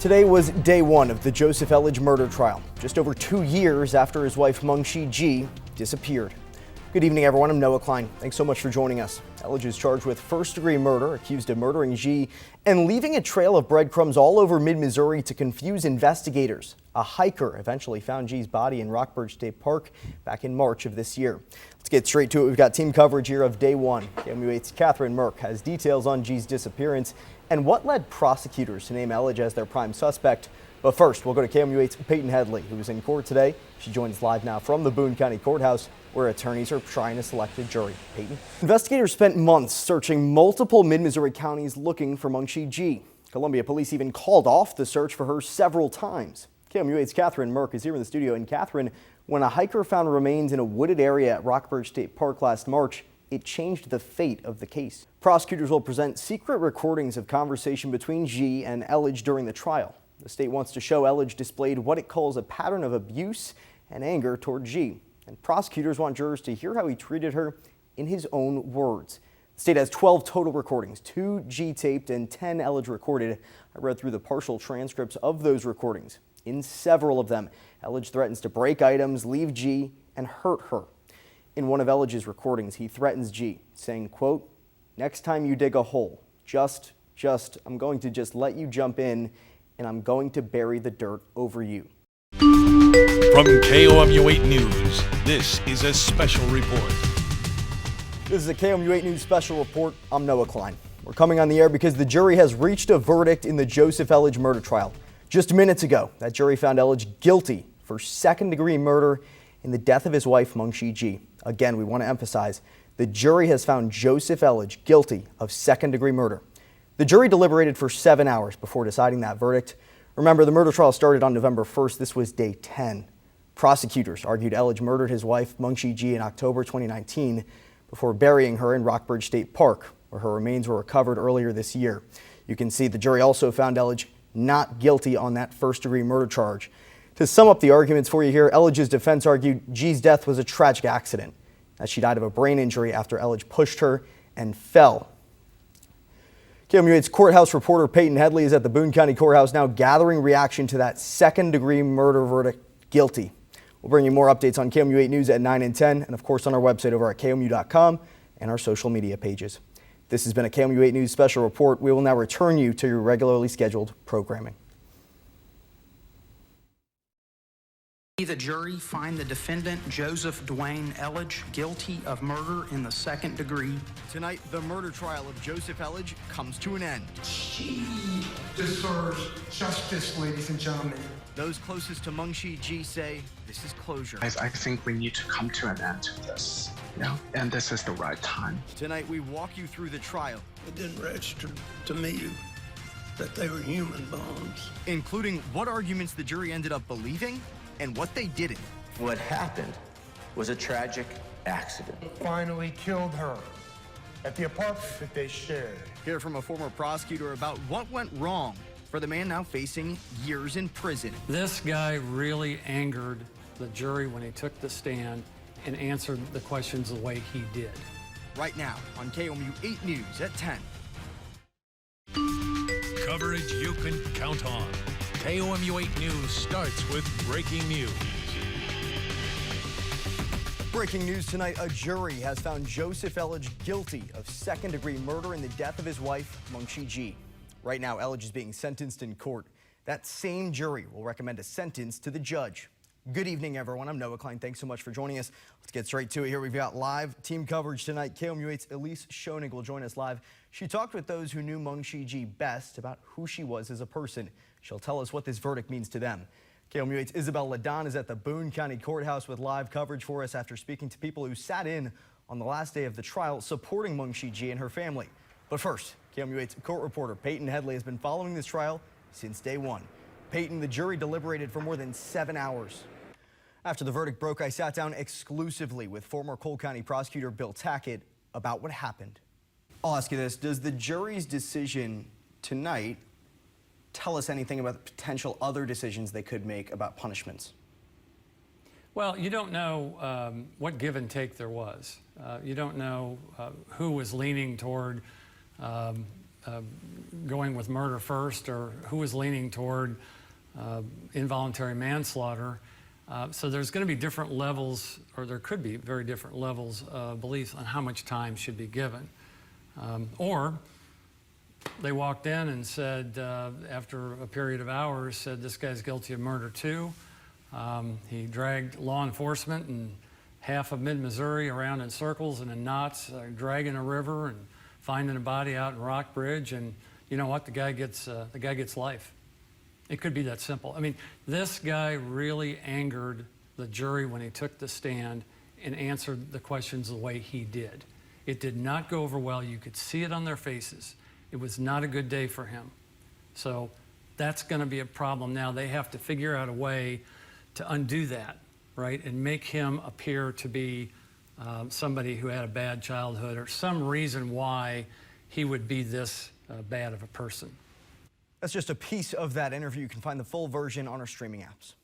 Today was day one of the Joseph Elledge murder trial, just over 2 years after his wife Mungshee G disappeared. Good evening, everyone. I'm Noah Klein. Thanks so much for joining us. Elledge is charged with first-degree murder, accused of murdering G and leaving a trail of breadcrumbs all over mid-Missouri to confuse investigators. A hiker eventually found G's body in Rockbridge State Park back in March of this year. Let's get straight to it. We've got team coverage here of day one. KMU8's Catherine Merck has details on G's disappearance and what led prosecutors to name Elledge as their prime suspect. But first, we'll go to KMU8's Peyton Headley, who is in court today. She joins live now from the Boone County Courthouse, where attorneys are trying to select a jury. Peyton? Investigators spent months searching multiple mid-Missouri counties looking for Mungshee G. Columbia police even called off the search for her several times. KMU8's Catherine Merck is here in the studio. And Catherine, when a hiker found remains in a wooded area at Rockbridge State Park last March, it changed the fate of the case. Prosecutors will present secret recordings of conversation between G and Elledge during the trial. The state wants to show Elledge displayed what it calls a pattern of abuse and anger toward G. And prosecutors want jurors to hear how he treated her in his own words. The state has 12 total recordings, 2 G taped and 10 Elledge recorded. I read through the partial transcripts of those recordings. In several of them, Elledge threatens to break items, leave G, and hurt her. In one of Elledge's recordings, he threatens G, saying, quote, "Next time you dig a hole, I'm going to just let you jump in and I'm going to bury the dirt over you." From KOMU8 News, this is a special report. This is a KOMU8 News special report. I'm Noah Klein. We're coming on the air because the jury has reached a verdict in the Joseph Elledge murder trial. Just minutes ago, that jury found Elledge guilty for second-degree murder in the death of his wife, Mungshee G. Again, we want to emphasize, the jury has found Joseph Elledge guilty of second-degree murder. The jury deliberated for 7 hours before deciding that verdict. Remember, the murder trial started on November 1st. This was day 10. Prosecutors argued Elledge murdered his wife, Mungshee G, in October 2019 before burying her in Rockbridge State Park, where her remains were recovered earlier this year. You can see the jury also found Elledge not guilty on that first-degree murder charge. To sum up the arguments for you here, Elledge's defense argued G's death was a tragic accident, as she died of a brain injury after Elledge pushed her and fell. KOMU8's courthouse reporter Peyton Headley is at the Boone County Courthouse now gathering reaction to that second-degree murder verdict, guilty. We'll bring you more updates on KOMU8 News at 9 and 10, and of course on our website over at KOMU.com and our social media pages. This has been a KOMU8 News special report. We will now return you to your regularly scheduled programming. The jury find the defendant, Joseph Dwayne Elledge, guilty of murder in the second degree. Tonight, the murder trial of Joseph Elledge comes to an end. She deserves justice, ladies and gentlemen. Those closest to Mungshee G say this is closure. I think we need to come to an end to this, and this is the right time. Tonight, we walk you through the trial. It didn't register to me that they were human bones. Including what arguments the jury ended up believing and what they didn't. What happened was a tragic accident. Finally killed her at the apartment that they shared. Hear from a former prosecutor about what went wrong for the man now facing years in prison. This guy really angered the jury when he took the stand and answered the questions the way he did. Right now on KOMU8 News at 10. Coverage you can count on. KOMU8 News starts with breaking news. Breaking news tonight, a jury has found Joseph Elledge guilty of second-degree murder in the death of his wife, Mungshee G. Right now, Elledge is being sentenced in court. That same jury will recommend a sentence to the judge. Good evening, everyone. I'm Noah Klein. Thanks so much for joining us. Let's get straight to it here. We've got live team coverage tonight. KOMU8's Elise Schoening will join us live. She talked with those who knew Mungshee G best about who she was as a person. She'll tell us what this verdict means to them. KOMU8's Isabel Ladon is at the Boone County Courthouse with live coverage for us after speaking to people who sat in on the last day of the trial supporting Mungshee G and her family. But first, KOMU8's court reporter Peyton Headley has been following this trial since day one. Peyton, the jury deliberated for more than 7 hours. After the verdict broke, I sat down exclusively with former Cole County prosecutor Bill Tackett about what happened. I'll ask you this, does the jury's decision tonight tell us anything about the potential other decisions they could make about punishments? Well, you don't know what give and take there was. You don't know who was leaning toward going with murder first or who was leaning toward involuntary manslaughter. So there's going to be different levels, or there could be very different levels of beliefs on how much time should be given. Or they walked in and said, after a period of hours, said this guy's guilty of murder too. He dragged law enforcement and half of mid-Missouri around in circles and in knots, dragging a river and finding a body out in Rockbridge. And you know what? The guy gets life. It could be that simple. I mean, this guy really angered the jury when he took the stand and answered the questions the way he did. It did not go over well. You could see it on their faces. It was not a good day for him. So that's going to be a problem now. They have to figure out a way to undo that, right, and make him appear to be somebody who had a bad childhood or some reason why he would be this bad of a person. That's just a piece of that interview. You can find the full version on our streaming apps.